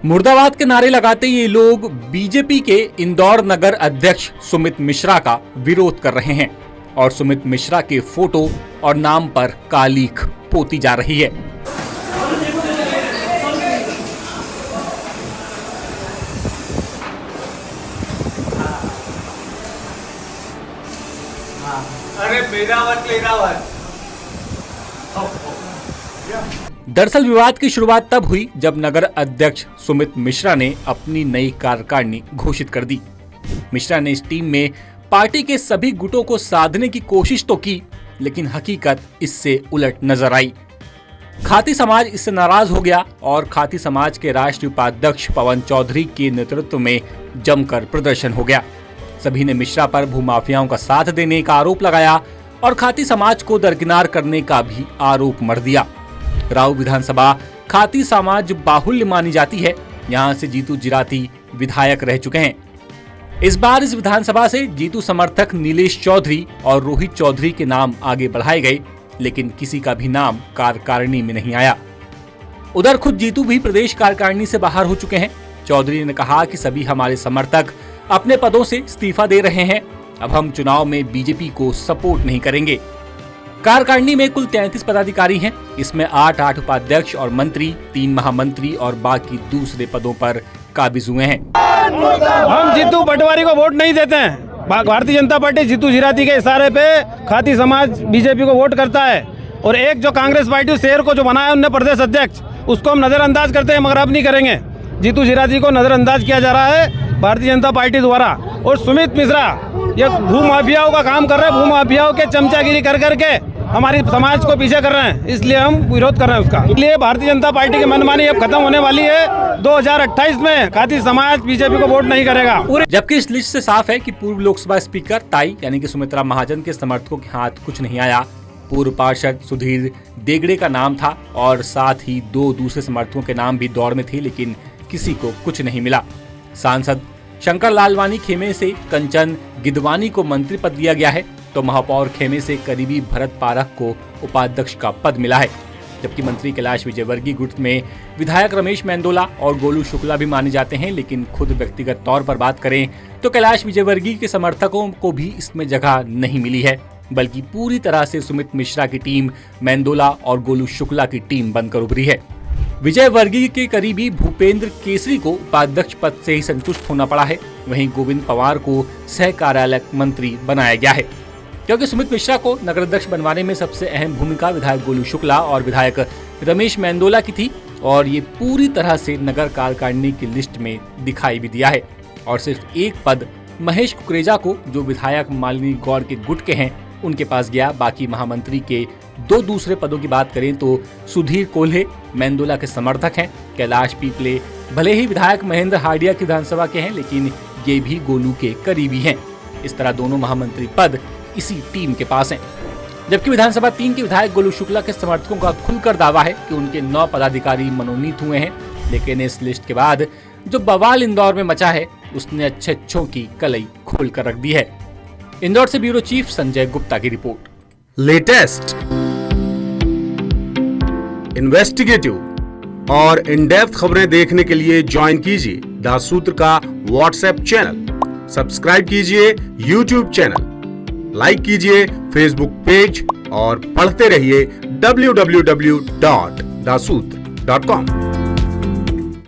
मुर्दाबाद के नारे लगाते ये लोग बीजेपी के इंदौर नगर अध्यक्ष सुमित मिश्रा का विरोध कर रहे हैं और सुमित मिश्रा के फोटो और नाम पर कालीख पोती जा रही है। अरे मेरा मत। दरअसल विवाद की शुरुआत तब हुई जब नगर अध्यक्ष सुमित मिश्रा ने अपनी नई कार्यकारिणी घोषित कर दी। मिश्रा ने इस टीम में पार्टी के सभी गुटों को साधने की कोशिश तो की, लेकिन हकीकत इससे उलट नजर आई। खाती समाज इससे नाराज हो गया और खाती समाज के राष्ट्रीय उपाध्यक्ष पवन चौधरी के नेतृत्व में जमकर प्रदर्शन हो गया। सभी ने मिश्रा पर भूमाफियाओं का साथ देने का आरोप लगाया और खाती समाज को दरकिनार करने का भी आरोप मढ़ दिया। राऊ विधानसभा खाती समाज बाहुल्य मानी जाती है। यहाँ से जीतू जिराती विधायक रह चुके हैं। इस बार इस विधानसभा से जीतू समर्थक नीलेश चौधरी और रोहित चौधरी के नाम आगे बढ़ाए गए, लेकिन किसी का भी नाम कार्यकारिणी में नहीं आया। उधर खुद जीतू भी प्रदेश कार्यकारिणी से बाहर हो चुके हैं। चौधरी ने कहा कि सभी हमारे समर्थक अपने पदों से इस्तीफा दे रहे हैं। अब हम चुनाव में बीजेपी को सपोर्ट नहीं करेंगे। कार्यकारिणी में कुल 33 पदाधिकारी हैं। इसमें 8 उपाध्यक्ष और मंत्री, 3 महामंत्री और बाकी दूसरे पदों पर काबिज हुए हैं। हम जीतू पटवारी को वोट नहीं देते हैं। भारतीय जनता पार्टी जीतू जिराती के इशारे पे खाती समाज बीजेपी को वोट करता है और एक जो कांग्रेस पार्टी शेर को जो बनाया उनने प्रदेश अध्यक्ष, उसको हम नजरअंदाज करते हैं, मगर अब नहीं करेंगे। जीतू जिराती को नजरअंदाज किया जा रहा है भारतीय जनता पार्टी द्वारा। और सुमित मिश्रा ये भूमाफियाओं का काम कर रहे हैं, भूमाफियाओं के चमचागिरी कर करके हमारी समाज को पीछे कर रहे हैं, इसलिए हम विरोध कर रहे हैं उसका। इसलिए भारतीय जनता पार्टी की मनमानी अब खत्म होने वाली है। 2028 में खाती समाज बीजेपी को वोट नहीं करेगा। जबकि इस लिस्ट से साफ है कि पूर्व लोकसभा स्पीकर ताई यानी कि सुमित्रा महाजन के समर्थकों के हाथ कुछ नहीं आया। पूर्व पार्षद सुधीर देगड़े का नाम था और साथ ही 2 दूसरे समर्थकों के नाम भी दौड़ में थे, लेकिन किसी को कुछ नहीं मिला। सांसद शंकर लालवानी खेमे से कंचन गिदवानी को मंत्री पद दिया गया है, तो महापौर खेमे से करीबी भरत पारख को उपाध्यक्ष का पद मिला है। जबकि मंत्री कैलाश विजयवर्गीय गुट में विधायक रमेश मेंदोला और गोलू शुक्ला भी माने जाते हैं, लेकिन खुद व्यक्तिगत तौर पर बात करें तो कैलाश विजयवर्गीय के समर्थकों को भी इसमें जगह नहीं मिली है, बल्कि पूरी तरह से सुमित मिश्रा की टीम मेंदोला और गोलू शुक्ला की टीम बनकर उभरी है। विजयवर्गीय के करीबी भूपेंद्र केसरी को उपाध्यक्ष पद से ही संतुष्ट होना पड़ा है। वहीं गोविंद पवार को सह कार्यालय मंत्री बनाया गया है, क्योंकि सुमित मिश्रा को नगराध्यक्ष बनवाने में सबसे अहम भूमिका विधायक गोलू शुक्ला और विधायक रमेश मेंदोला की थी और ये पूरी तरह से नगर कार्यकारिणी की लिस्ट में दिखाई भी दिया है। और सिर्फ एक पद महेश कुकरेजा को, जो विधायक मालिनी गौड़ के गुट के हैं, उनके पास गया। बाकी महामंत्री के 2 दूसरे पदों की बात करें तो सुधीर कोल्हे मेंदोला के समर्थक हैं। कैलाश पीपले भले ही विधायक महेंद्र हार्डिया की विधानसभा के हैं, लेकिन ये भी गोलू के करीबी हैं। इस तरह दोनों महामंत्री पद इसी टीम के पास हैं। जबकि विधानसभा 3 के विधायक गोलू शुक्ला के समर्थकों का खुलकर दावा है कि उनके 9 पदाधिकारी मनोनीत हुए हैं, लेकिन इस लिस्ट के बाद जो बवाल इंदौर में मचा है उसने अच्छों की कलई खोल कर रख दी है। इंदौर से ब्यूरो चीफ संजय गुप्ता की रिपोर्ट। लेटेस्ट, इन्वेस्टिगेटिव और इन डेप्थ खबरें देखने के लिए ज्वाइन कीजिए दासूत्र का व्हाट्सएप चैनल, सब्सक्राइब कीजिए यूट्यूब चैनल, लाइक कीजिए फेसबुक पेज और पढ़ते रहिए www.dasootra.com।